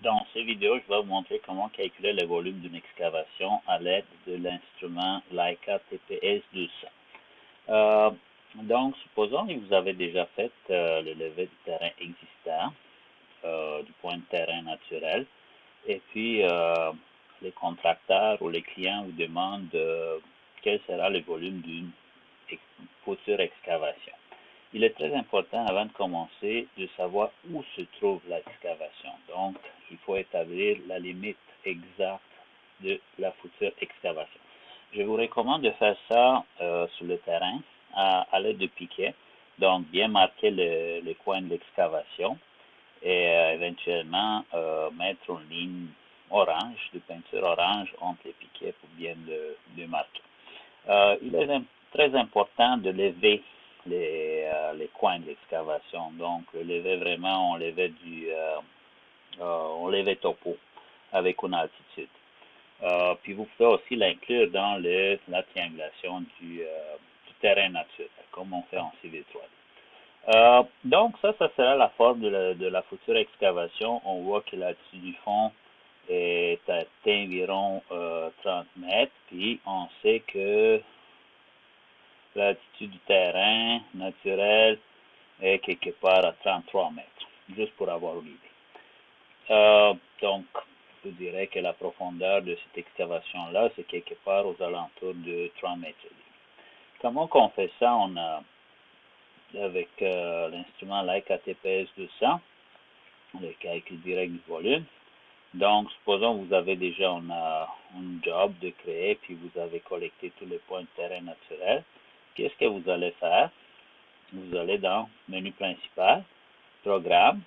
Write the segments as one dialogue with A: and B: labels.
A: Dans ces vidéos, je vais vous montrer comment calculer le volume d'une excavation à l'aide de l'instrument Leica TPS 200. Donc, supposons que vous avez déjà fait le levé du terrain existant, du point de terrain naturel, et puis les contracteurs ou les clients vous demandent quel sera le volume d'une future excavation. Il est très important, avant de commencer, de savoir où se trouve l'excavation. Donc, il faut établir la limite exacte de la future excavation. Je vous recommande de faire ça sur le terrain à l'aide de piquets. Donc, bien marquer le coin de l'excavation et éventuellement mettre une ligne orange, de peinture orange entre les piquets pour bien le marquer. Il est très important de lever les coins de l'excavation. Donc, lever vraiment, on levait topo avec une altitude. Puis vous pouvez aussi l'inclure dans la triangulation du terrain naturel, comme on fait en civil 3D. Donc, ça sera la forme de la future excavation. On voit que l'altitude du fond est à environ 30 mètres, puis on sait que l'altitude du terrain naturel est quelque part à 33 mètres, juste pour avoir une idée. Donc, je dirais que la profondeur de cette excavation-là, c'est quelque part aux alentours de 3 mètres. Comment qu'on fait ça? On a, avec l'instrument Leica TPS 200, le calcul direct du volume. Donc, supposons que vous avez déjà un job de créer, puis vous avez collecté tous les points de terrain naturel. Qu'est-ce que vous allez faire? Vous allez dans menu principal, programme,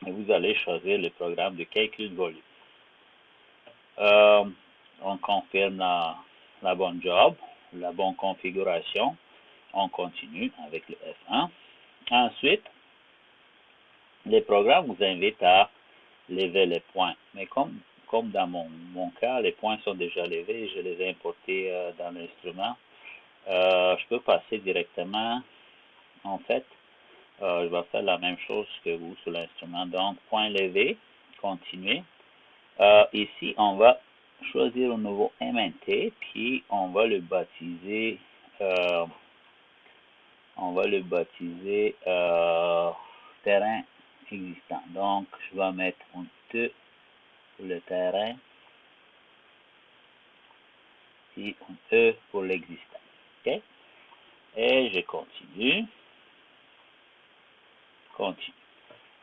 A: et vous allez choisir le programme de calcul de volume. On confirme la bonne job, la bonne configuration. On continue avec le F1. Ensuite, les programmes vous invitent à lever les points. Mais comme dans mon cas, les points sont déjà levés, je les ai importés dans l'instrument. Je peux passer directement, en fait, je vais faire la même chose que vous sur l'instrument. Donc, point levé, continuer. Ici, on va choisir un nouveau MNT, puis on va le baptiser, terrain existant. Donc, je vais mettre un T pour le terrain et un E pour l'existant. OK? Et je continue.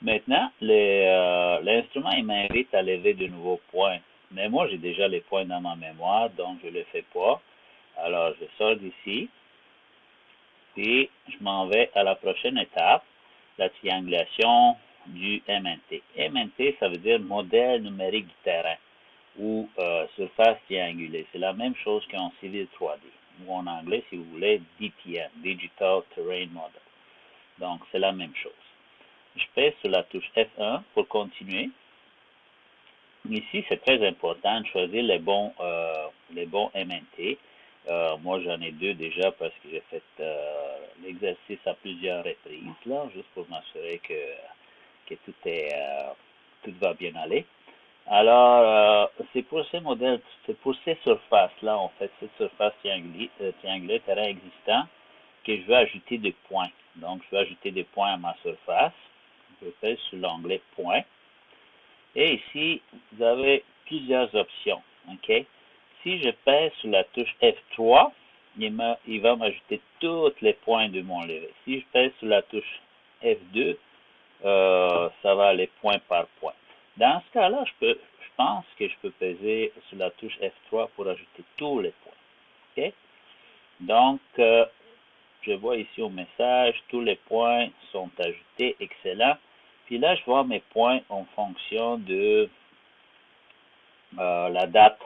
A: Maintenant, l'instrument m'invite à lever de nouveaux points. Mais moi, j'ai déjà les points dans ma mémoire, donc je ne le fais pas. Alors, je sors d'ici. Puis, je m'en vais à la prochaine étape, la triangulation du MNT. MNT, ça veut dire modèle numérique du terrain ou surface triangulée. C'est la même chose qu'en civil 3D, ou en anglais, si vous voulez, DTM, Digital Terrain Model. Donc, c'est la même chose. Je pèse sur la touche F1 pour continuer. Ici, c'est très important de choisir les bons MNT. Moi, j'en ai deux déjà parce que j'ai fait l'exercice à plusieurs reprises, là, juste pour m'assurer que tout va bien aller. Alors, c'est pour ces modèles, c'est pour ces surfaces-là, en fait, cette surface triangulaire terrain existant, que je veux ajouter des points. Donc, je vais ajouter des points à ma surface. Je pèse sur l'onglet Points. Et ici, vous avez plusieurs options. OK? Si je pèse sur la touche F3, il va m'ajouter tous les points de mon levé. Si je pèse sur la touche F2, ça va aller point par point. Dans ce cas-là, je pense que je peux peser sur la touche F3 pour ajouter tous les points. OK? Donc, je vois ici au message, tous les points sont ajoutés, excellent. Puis là, je vois mes points en fonction de la date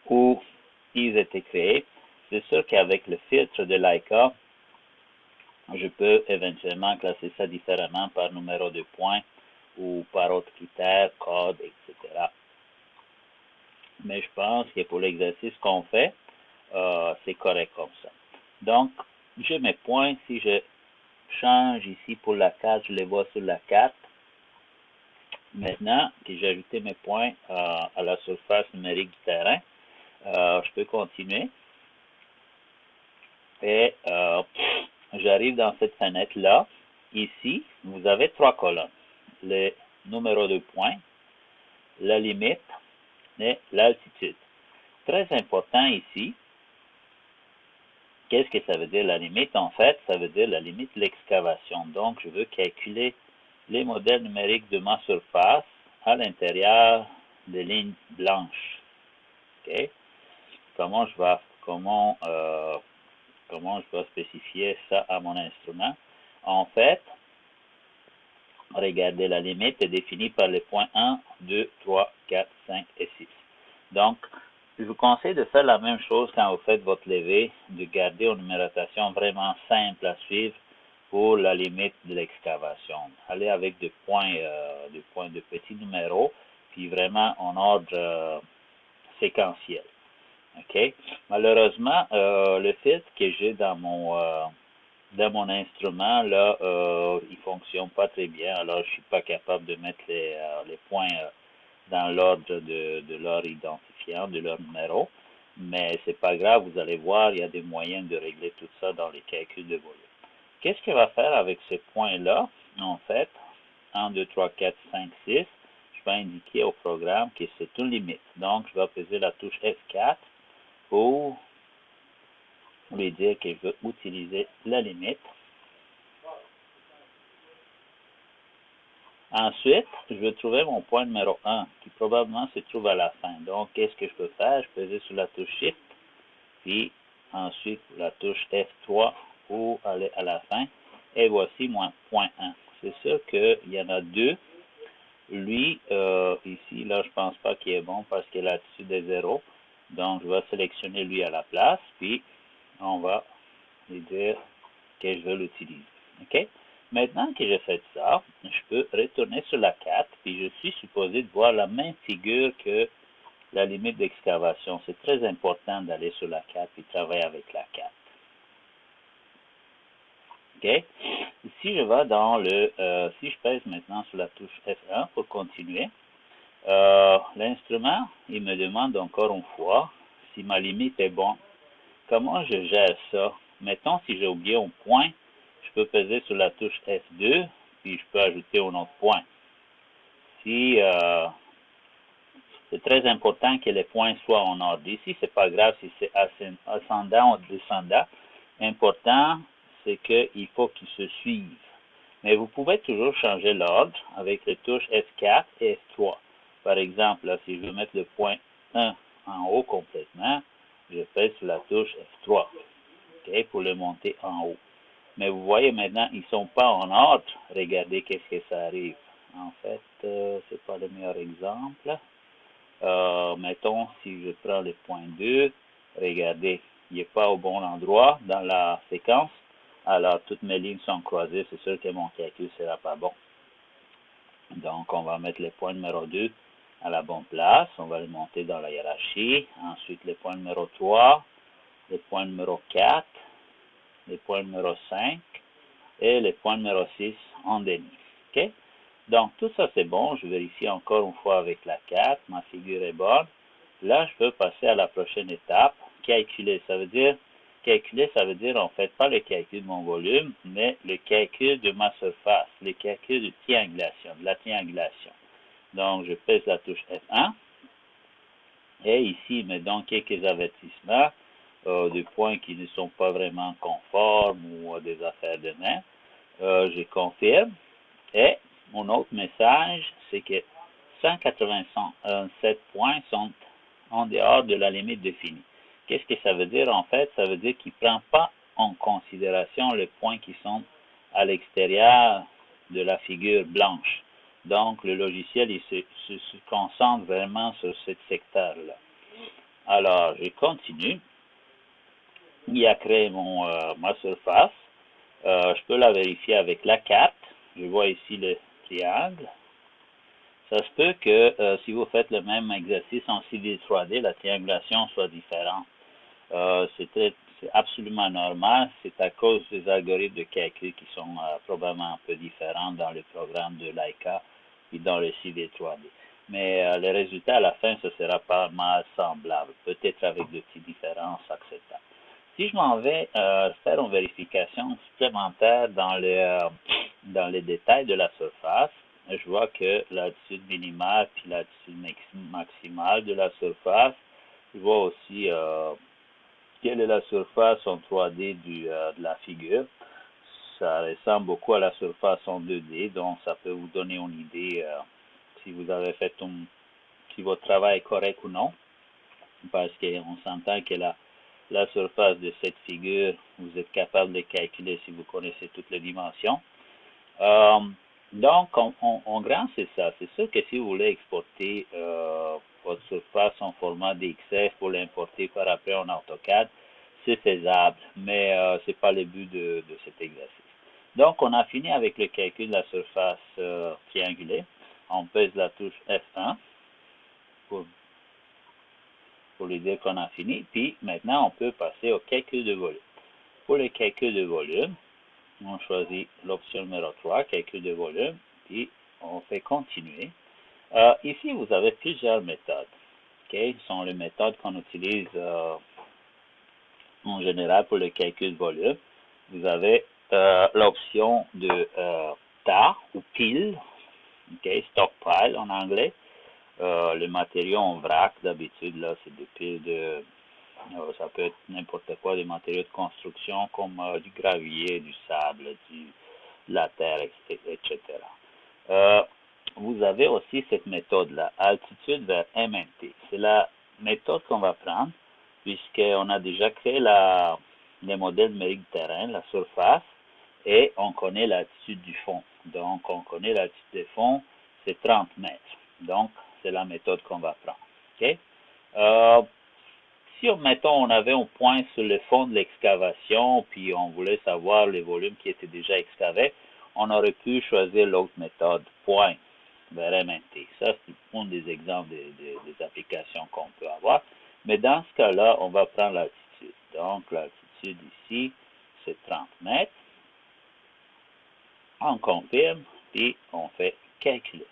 A: où ils étaient créés. C'est sûr qu'avec le filtre de Leica, je peux éventuellement classer ça différemment par numéro de points ou par autres critères, code, etc. Mais je pense que pour l'exercice qu'on fait, c'est correct comme ça. Donc, j'ai mes points. Si je change ici pour la carte, je les vois sur la carte. Maintenant que j'ai ajouté mes points à la surface numérique du terrain, je peux continuer. Et j'arrive dans cette fenêtre-là. Ici, vous avez 3 colonnes. Le numéro de points, la limite et l'altitude. Très important ici, qu'est-ce que ça veut dire la limite? En fait, ça veut dire la limite de l'excavation. Donc, je veux calculer les modèles numériques de ma surface à l'intérieur des lignes blanches. Okay? Comment je vais spécifier ça à mon instrument? En fait, regardez, la limite est définie par les points 1, 2, 3, 4, 5 et 6. Donc, je vous conseille de faire la même chose quand vous faites votre levée, de garder une numérotation vraiment simple à suivre pour la limite de l'excavation. Allez avec des points de petits numéros, puis vraiment en ordre séquentiel. OK? Malheureusement, le filtre que j'ai dans mon instrument, là, il ne fonctionne pas très bien. Alors, je ne suis pas capable de mettre les points dans l'ordre de leur identifiant, de leur numéro. Mais c'est pas grave, vous allez voir, il y a des moyens de régler tout ça dans les calculs de volume. Qu'est-ce qu'il va faire avec ces points-là? En fait, 1, 2, 3, 4, 5, 6, je vais indiquer au programme que c'est une limite. Donc, je vais peser la touche F4 pour lui dire que je veux utiliser la limite. Ensuite, je vais trouver mon point numéro 1 qui probablement se trouve à la fin. Donc, qu'est-ce que je peux faire? Je peux peser sur la touche Shift, puis ensuite la touche F3 pour aller à la fin. Et voici mon point 1. C'est sûr qu'il y en a deux. Lui, ici, là, je pense pas qu'il est bon parce qu'il est là-dessus des 0. Donc, je vais sélectionner lui à la place, puis on va lui dire que je veux l'utiliser. OK? Maintenant que j'ai fait ça, je peux retourner sur la carte, puis je suis supposé de voir la même figure que la limite d'excavation. C'est très important d'aller sur la carte et travailler avec la carte. OK? Si je vais dans si je pèse maintenant sur la touche F1 pour continuer, l'instrument, il me demande encore une fois si ma limite est bonne. Comment je gère ça? Mettons, si j'ai oublié un point, je peux peser sur la touche F2, puis je peux ajouter un autre point. Si c'est très important que les points soient en ordre. Ici, c'est pas grave si c'est ascendant ou descendant. Important, c'est qu'il faut qu'ils se suivent. Mais vous pouvez toujours changer l'ordre avec les touches F4 et F3. Par exemple, là, si je veux mettre le point 1 en haut complètement, je pèse sur la touche F3, okay, pour le monter en haut. Mais vous voyez maintenant, ils ne sont pas en ordre. Regardez qu'est-ce que ça arrive. En fait, c'est pas le meilleur exemple. Mettons, si je prends le point 2, regardez, il n'est pas au bon endroit dans la séquence. Alors, toutes mes lignes sont croisées. C'est sûr que mon calcul ne sera pas bon. Donc, on va mettre le point numéro 2 à la bonne place. On va le monter dans la hiérarchie. Ensuite, le point numéro 3, le point numéro 4, le point numéro 5 et le point numéro 6 en déni. OK? Donc, tout ça, c'est bon. Je vérifie encore une fois avec la carte. Ma figure est bonne. Là, je peux passer à la prochaine étape. Calculer, ça veut dire en fait pas le calcul de mon volume, mais le calcul de ma surface, le calcul de la triangulation. Donc, je pèse la touche F1. Et ici, il me donne quelques avertissements de points qui ne sont pas vraiment conformes ou des affaires de main. Je confirme. Et mon autre message, c'est que 187 points sont en dehors de la limite définie. Qu'est-ce que ça veut dire en fait? Ça veut dire qu'il ne prend pas en considération les points qui sont à l'extérieur de la figure blanche. Donc, le logiciel il se concentre vraiment sur ce secteur-là. Alors, je continue. Il a créé ma surface. Je peux la vérifier avec la carte. Je vois ici le triangle. Ça se peut que si vous faites le même exercice en civil 3D, la triangulation soit différente. C'est absolument normal. C'est à cause des algorithmes de calcul qui sont probablement un peu différents dans le programme de Leica puis dans le CV 3D. Mais le résultat à la fin, ce sera pas mal semblable, peut-être avec de petites différences acceptables. Si je m'en vais faire une vérification supplémentaire dans les détails de la surface, je vois que l'attitude minimale puis l'attitude maximale de la surface, je vois aussi quelle est la surface en 3D de la figure. Ça ressemble beaucoup à la surface en 2D, donc ça peut vous donner une idée si vous avez fait si votre travail est correct ou non, parce qu'on s'entend que la surface de cette figure, vous êtes capable de calculer si vous connaissez toutes les dimensions. Donc, en grand, c'est ça. C'est sûr que si vous voulez exporter votre surface en format DXF pour l'importer par après en AutoCAD, c'est faisable, mais ce n'est pas le but de cet exercice. Donc, on a fini avec le calcul de la surface triangulaire. On pèse la touche F1 pour lui dire qu'on a fini. Puis, maintenant, on peut passer au calcul de volume. Pour le calcul de volume, on choisit l'option numéro 3, calcul de volume, puis on fait continuer. Ici, vous avez plusieurs méthodes. Ce sont les méthodes qu'on utilise en général pour le calcul de volume. Vous avez l'option de tas ou pile, stockpile en anglais. Le matériau en vrac, d'habitude, là, c'est des piles de... ça peut être n'importe quoi, des matériaux de construction comme du gravier, du sable, de la terre, etc. Vous avez aussi cette méthode-là, altitude vers MNT. C'est la méthode qu'on va prendre puisqu'on a déjà créé les modèles numériques de terrain, la surface, et on connaît l'altitude du fond. Donc, on connaît l'altitude du fond, c'est 30 mètres. Donc, c'est la méthode qu'on va prendre. Okay? Si, mettons, on avait un point sur le fond de l'excavation, puis on voulait savoir les volumes qui étaient déjà excavés, on aurait pu choisir l'autre méthode, point vers MNT. Ça, c'est un des exemples des applications qu'on peut avoir. Mais dans ce cas-là, on va prendre l'altitude. Donc, l'altitude ici, c'est 30 mètres. On confirme, puis on fait calculer.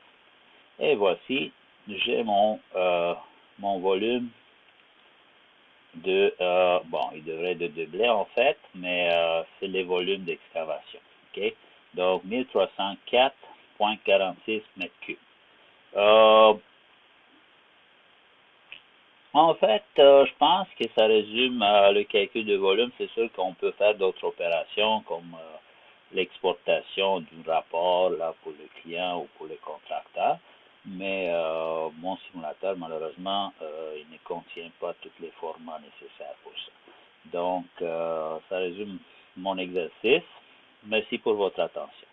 A: Et voici, j'ai mon volume bon, il devrait être de blé en fait, mais c'est les volumes d'excavation. Okay? Donc, 1304,46 mètres cubes. En fait, je pense que ça résume le calcul de volume. C'est sûr qu'on peut faire d'autres opérations comme l'exportation du rapport là, pour le client ou pour le contracteur. Mais mon simulateur, malheureusement, il ne contient pas tous les formats nécessaires pour ça. Donc, ça résume mon exercice. Merci pour votre attention.